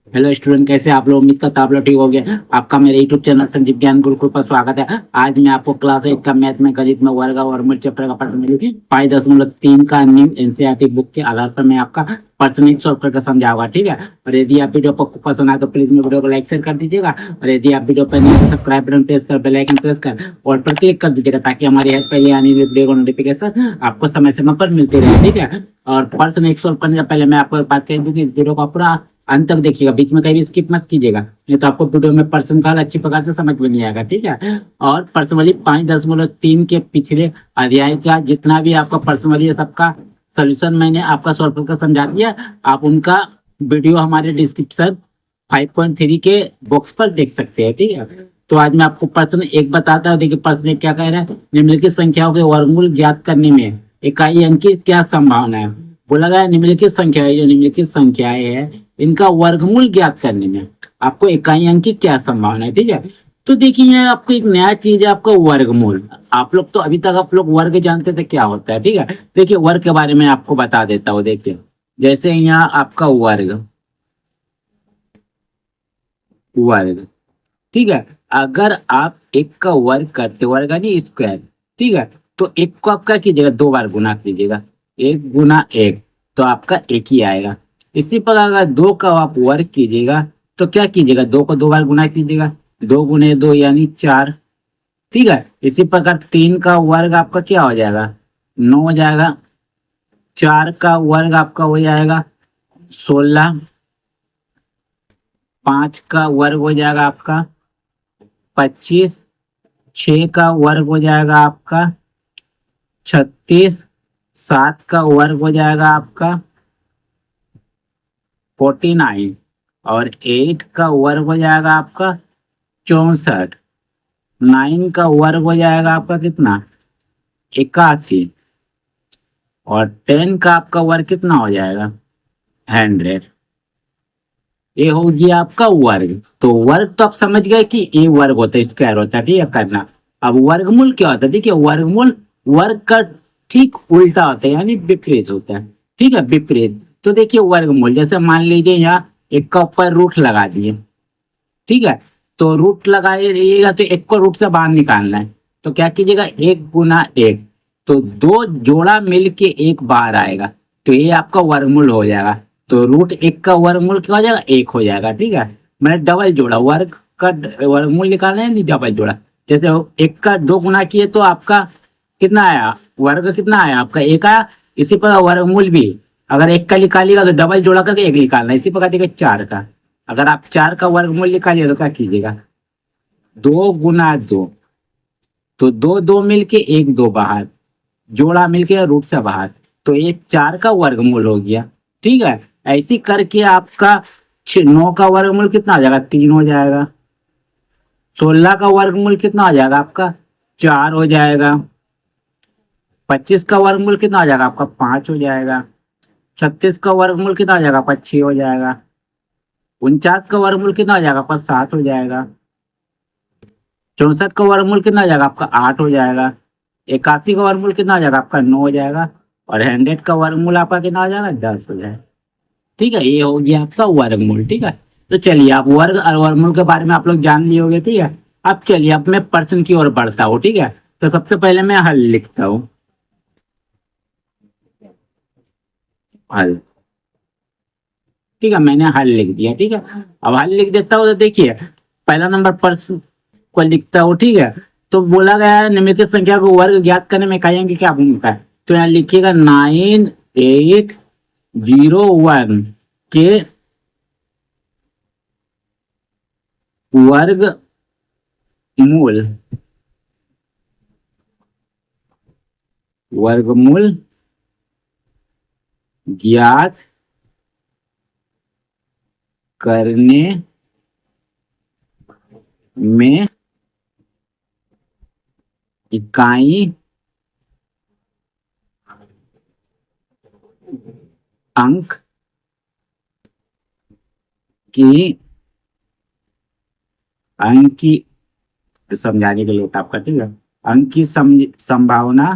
Hello student, कैसे आप लोग? उम्मीद करता आप लोग ठीक हो गए। आपका मेरे यूट्यूब चैनल संजीव ज्ञान गुरुकुल पर स्वागत है। आज मैं आपको क्लास 8 का मैथ में गणित में वर्ग और मूल चैप्टर का प्रश्न मिलेगी 5.3 का न्यू एनसीईआरटी बुक के आधार पर मैं आपका प्रश्न एक सॉल्व करके समझाऊंगा, ठीक है। और यदि आप वीडियो को पसंद आए तो प्लीज मेरे वीडियो को लाइक शेयर कर दीजिएगा। और यदि आप वीडियो पर नहीं तो सब्सक्राइब बटन प्रेस कर बेल आइकन प्रेस कर और पर क्लिक कर दीजिएगा ताकि हमारी हेल्प पहले आने वाली वीडियो को नोटिफिकेशन आपको समय समय पर मिलती रहे, ठीक है। और प्रश्न एक सॉल्व करने से पहले मैं आपको एक बात कह दूं कि वीडियो को पूरा अंत तक देखिएगा, बीच में कहीं भी स्किप मत कीजिएगा, नहीं तो आपको वीडियो में प्रश्न काल अच्छी प्रकार से समझ में नहीं आएगा, ठीक है। और प्रश्नावली 5.3 के पिछले अध्याय का जितना भी आपका प्रश्नावली है सबका सोल्यूशन मैंने आपका सॉल्व करके समझा दिया। आप उनका वीडियो हमारे डिस्क्रिप्शन 5.3 के बॉक्स पर देख सकते हैं, ठीक है। तो आज मैं आपको प्रश्न एक बताता हूँ। देखिए प्रश्न एक क्या कह रहा है, निम्नलिखित संख्याओं के वर्गमूल ज्ञात करने में इकाई अंक की क्या संभावना है। बोला गया निम्नलिखित संख्या जो निम्नलिखित संख्याएं है इनका वर्गमूल ज्ञात करने में आपको इकाई अंक की क्या संभावना है, ठीक है। तो देखिए यहाँ आपको एक नया चीज है, आपका वर्गमूल। आप लोग तो अभी तक आप लोग वर्ग जानते थे क्या होता है, ठीक है। देखिए वर्ग के बारे में आपको बता देता हूँ। देखिए जैसे यहाँ आपका वर्ग वर्ग ठीक है। अगर आप एक का वर्ग करते, वर्ग यानी स्क्वायर, ठीक है, तो एक को आप क्या कीजिएगा, दो बार गुना कीजिएगा, एक गुना एक, तो आपका एक ही आएगा। इसी प्रकार अगर दो का आप वर्ग कीजिएगा तो क्या कीजिएगा, दो को दो बार गुना कीजिएगा, दो गुने दो यानी चार, ठीक है। इसी प्रकार तीन का वर्ग आपका क्या हो जाएगा, नौ हो जाएगा। चार का वर्ग आपका हो जाएगा 16। पांच का वर्ग हो जाएगा आपका 25। छह का वर्ग हो जाएगा आपका 36। सात का वर्ग हो जाएगा आपका 49 और एट का वर्ग हो जाएगा आपका 64। नाइन का वर्ग हो जाएगा आपका कितना, 81। और 10 का आपका वर्ग कितना हो जाएगा, 100। ये हो गया आपका वर्ग। तो वर्ग तो आप समझ गए कि ये वर्ग होता है, स्क्वायर होता है, ठीक है करना। अब वर्गमूल क्या होता है, देखिए वर्गमूल वर्ग का ठीक उल्टा होता है यानी विपरीत होता है, ठीक है, विपरीत। तो देखिए वर्गमूल जैसे मान लीजिए यहाँ एक का ऊपर रूट लगा दिए, ठीक है। तो रूट लगाए रहिएगा तो एक को रूट से बाहर निकालना है, तो क्या कीजिएगा, एक गुना एक, तो दो जोड़ा मिल के एक बाहर आएगा, तो ये आपका वर्गमूल हो जाएगा। तो रूट एक का वर्गमूल क्या हो जाएगा, एक हो जाएगा, ठीक है। मैंने डबल जोड़ा वर्ग का वर्गमूल निकालना है, नहीं डबल जोड़ा। जैसे एक का दो गुना किए तो आपका कितना आया, वर्ग कितना आया आपका, एक आया। इसी प्रकार वर्गमूल भी अगर एक का निकालिएगा तो डबल जोड़ा करके एक निकालना है। इसी प्रकार देखिए चार का, अगर आप चार का वर्गमूल निकालिए तो क्या कीजिएगा, दो गुना दो, तो दो दो मिलके एक दो बाहर, जोड़ा मिलके रूट से बाहर, तो ये चार का वर्गमूल हो गया, ठीक है। ऐसे करके आपका नौ का वर्गमूल कितना हो जाएगा, तीन हो जाएगा। 16 का वर्गमूल कितना हो जाएगा आपका, चार हो जाएगा। 25 का वर्गमूल कितना हो जाएगा आपका, पांच हो जाएगा। 36 का वर्गमूल कितना हो जाएगा आपका, छह हो जाएगा। 49 का वर्गमूल कितना हो जाएगा आपका, सात हो जाएगा। 64 का वर्गमूल कितना हो जाएगा आपका, आठ हो जाएगा। 81 का वर्गमूल कितना हो जाएगा आपका, नौ हो जाएगा। और 100 का वर्गमूल आपका कितना हो जाएगा, 10 हो जाएगा, ठीक है। ये हो गया आपका वर्गमूल, ठीक है। तो चलिए आप वर्ग और वर्गमूल के बारे में आप लोग जान लिए होंगे, ठीक है। अब चलिए अब मैं प्रश्न की ओर बढ़ता हूँ, ठीक है। तो सबसे पहले मैं हल लिखता हूँ, हल, ठीक है। मैंने हल लिख दिया, ठीक है। अब हल लिख देता हूँ तो देखिए पहला नंबर प्रश्न को लिखता हूँ, ठीक है। तो बोला गया है निम्नलिखित संख्या को वर्ग ज्ञात करने में इकाइयों की क्या भूमिका है। तो यहाँ लिखिएगा 9801 के वर्ग मूल, वर्गमूल ज्ञात करने में इकाई अंक की, अंक की समझाने के लिए था आपका, ठीक है। अंक की संभावना,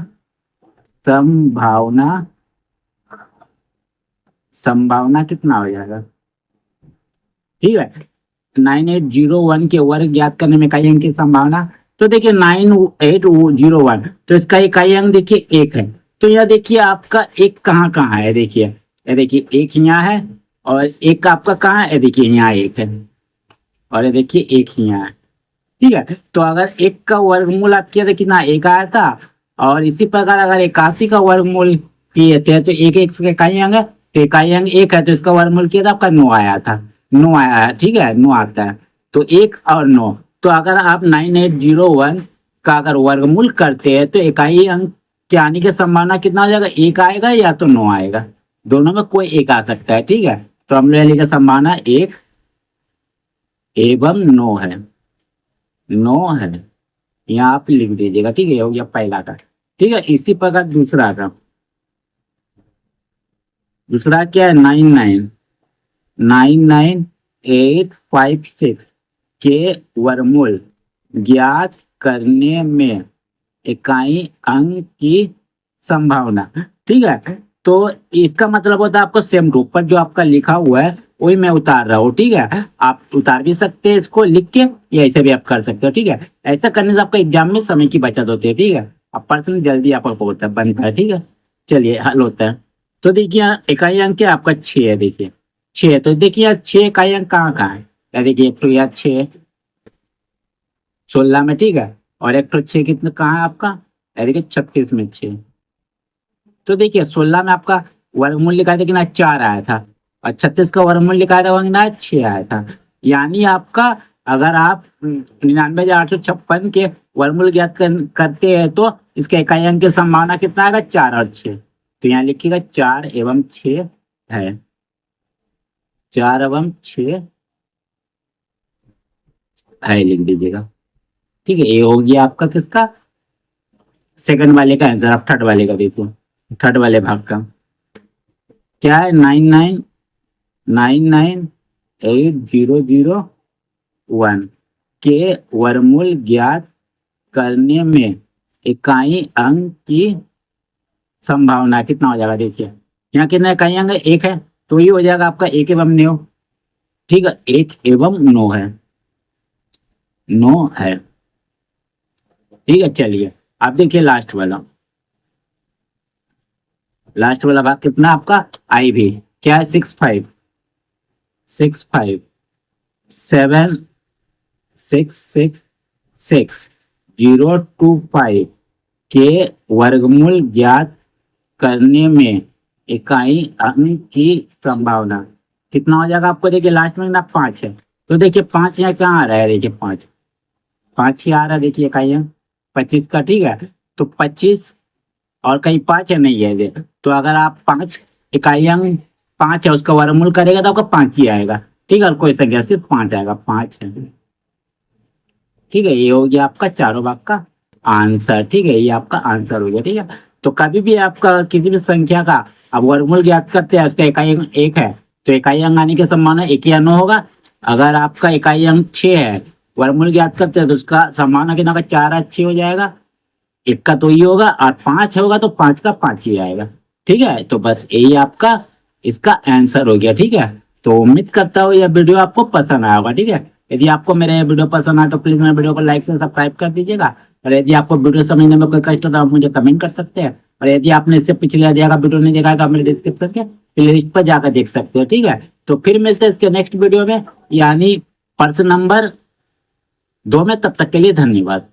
संभावना, संभावना कितना हो जाएगा, ठीक है। 9801 के वर्ग ज्ञात करने में इकाई अंक की संभावना, तो देखिए 9801, तो इसका इकाई अंक देखिए एक है। तो यह देखिए आपका एक कहाँ कहाँ है, देखिए ये देखिए एक यहाँ है और एक आपका कहाँ है, देखिए यहाँ एक है और ये देखिए एक यहाँ है। ठीक है, तो अगर एक का वर्गमूल आप किया था कितना, एक आया था। और इसी प्रकार अगर 81 का वर्गमूल किए थे तो एक एक से इकाई अंक है, तो इकाई अंक एक है तो इसका वर्गमूल किया था आपका 9 आया था, 9 आया है। ठीक है, 9 आता है, तो 1 और 9, तो अगर आप 9801 का अगर वर्गमूल करते हैं तो इकाई अंक के आने की संभावना कितना हो जाएगा, एक आएगा या तो 9 आएगा, दोनों में कोई एक आ सकता है। ठीक है, तो हम ले लिखा संभावना 1 एवं 9 है, 9 है, यहाँ आप लिख दीजिएगा। ठीक है, ये हो गया पहला का। ठीक है, इसी प्रकार दूसरा का, दूसरा क्या है, 99856 के वर्गमूल ज्ञात करने में इकाई अंक की संभावना। ठीक है, तो इसका मतलब होता है आपको सेम टू पर जो आपका लिखा हुआ है वही मैं उतार रहा हूँ। ठीक है, आप उतार भी सकते हैं इसको लिख के, या ऐसे भी आप कर सकते हो। ठीक है, ऐसा करने से आपका एग्जाम में समय की बचत होती है। ठीक है, अब प्रश्न जल्दी आपको होता है, बनता है। ठीक है, चलिए हल होता है। तो देखिए इकाई अंक क्या आपका 6 है, देखिए 6, तो देखिए 6 इकाई अंक कहाँ कहाँ है, या देखिए एक तो यार 6 16 में। ठीक है, और एक तो 6 कितना कहाँ है आपका, या देखिए 36 में 6। तो देखिए 16 में आपका वर्गमूल लिखा था कि ना 4 आया था, और 36 का वर्गमूल लिखा था ना 6 आया था। यानी आपका अगर आप 99,856 के वर्गमूल ज्ञात करते हैं तो इसके इकाई अंक की संभावना कितना आएगा, 4 और 6। तो यहाँ लिखिएगा 4 एवं 6 है, 4 एवं 6 है, लिख दीजिएगा। ठीक है, ये हो गया आपका किसका, सेकंड वाले का आंसर। आप थर्ड वाले का देखो, थर्ड वाले भाग का क्या है, 99,800,1 के वर्गमूल ज्ञात करने में इकाई अंक की संभावना कितना हो जाएगा, देखिए यहाँ कितना इकाई अंक है, एक है, तो ये हो जाएगा आपका 1 एवं 9। ठीक है, 1 एवं 9 है, 9 है। ठीक है, चलिए आप देखिए लास्ट वाला, लास्ट वाला भाग कितना आपका, आई भी क्या है, 65 7 6 6 6 025 के वर्गमूल ज्ञात करने में इकाई अंक की संभावना कितना हो जाएगा आपको, देखिए लास्ट में ना 5 है, तो देखिए 5 यहाँ कहाँ आ रहा है, देखिए 5 ही आ रहा है, देखिए इकाई अंक 25 का। ठीक है, तो 25 और कहीं 5 है, नहीं है ये, तो अगर आप 5 इकाई अंक 5 है उसका वर्गमूल करेगा तो आपका 5 ही आएगा। ठीक है, और कोई संख्या सिर्फ 5 आएगा, 5 है। ठीक है, ये हो गया आपका चारों भाग का आंसर। ठीक है, ये आपका आंसर हो गया। ठीक है, तो कभी भी आपका किसी भी संख्या का अब वर्गमूल ज्ञात करते हैं, उसका इकाई अंक 1 है तो इकाई अंक आने की संभावना 1 या 9 होगा। अगर आपका इकाई अंक 6 है, वर्गमूल ज्ञात करते हैं तो उसका संभावना कितना होगा, 4 और 6 हो जाएगा, 1 का तो ये होगा, और 5 होगा तो 5 का 5 ही आएगा। ठीक है, तो बस यही आपका इसका आंसर हो गया। ठीक है, तो उम्मीद करता हूँ यह वीडियो आपको पसंद आया होगा। ठीक है, यदि आपको मेरा यह वीडियो पसंद आया तो प्लीज मेरे वीडियो को लाइक से सब्सक्राइब कर दीजिएगा, और यदि आपको वीडियो समझने में कोई कष्ट हो तो आप मुझे कमेंट कर सकते हैं, और यदि आपने इससे पिछले दिया वीडियो नहीं देखा तो आप मेरे डिस्क्रिप्शन के प्लेलिस्ट पर जाकर देख सकते हो। ठीक है, तो फिर मिलते हैं इसके नेक्स्ट वीडियो में, यानी प्रश्न नंबर 2 में। तब तक के लिए धन्यवाद।